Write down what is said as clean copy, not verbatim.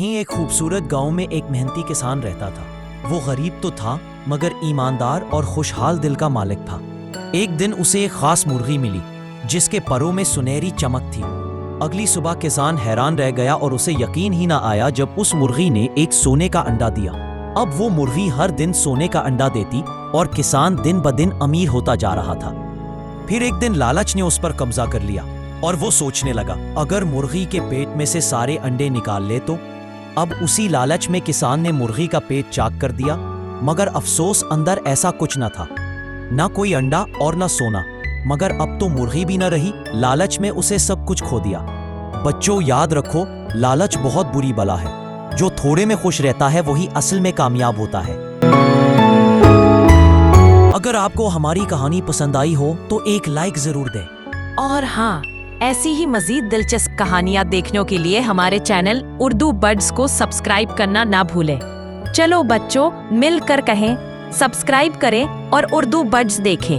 कहीं एक खूबसूरत गांव में एक मेहनती किसान रहता था। वो गरीब तो था मगर ईमानदार और खुशहाल दिल का मालिक था। एक दिन उसे एक खास मुर्गी मिली जिसके परों में सुनहरी चमक थी। अगली सुबह किसान हैरान रह गया और उसे यकीन ही ना आया जब उस मुर्गी ने एक सोने का अंडा दिया। अब वो मुर्गी हर दिन सोने का अंडा देती और किसान दिन ब दिन अमीर होता जा रहा था। फिर एक दिन लालच ने उस पर कब्जा कर लिया और वो सोचने लगा, अगर मुर्गी के पेट में से सारे अंडे निकाल ले तो। अब उसी लालच में किसान ने मुर्गी का पेट चाक कर दिया, मगर अफसोस अंदर ऐसा कुछ न था, ना कोई अंडा और न सोना। मगर अब तो मुर्गी भी न रही, लालच में उसे सब कुछ खो दिया। बच्चों, याद रखो, लालच बहुत बुरी बला है। जो थोड़े में खुश रहता है वही असल में कामयाब होता है। अगर आपको हमारी कहानी पसंद आई हो तो एक लाइक जरूर दें। और हाँ, ऐसी ही मजीद दिलचस्प कहानियाँ देखने के लिए हमारे चैनल उर्दू बर्ड्स को सब्सक्राइब करना ना भूलें। चलो बच्चों, मिलकर कहें, सब्सक्राइब करें और उर्दू बर्ड्स देखें।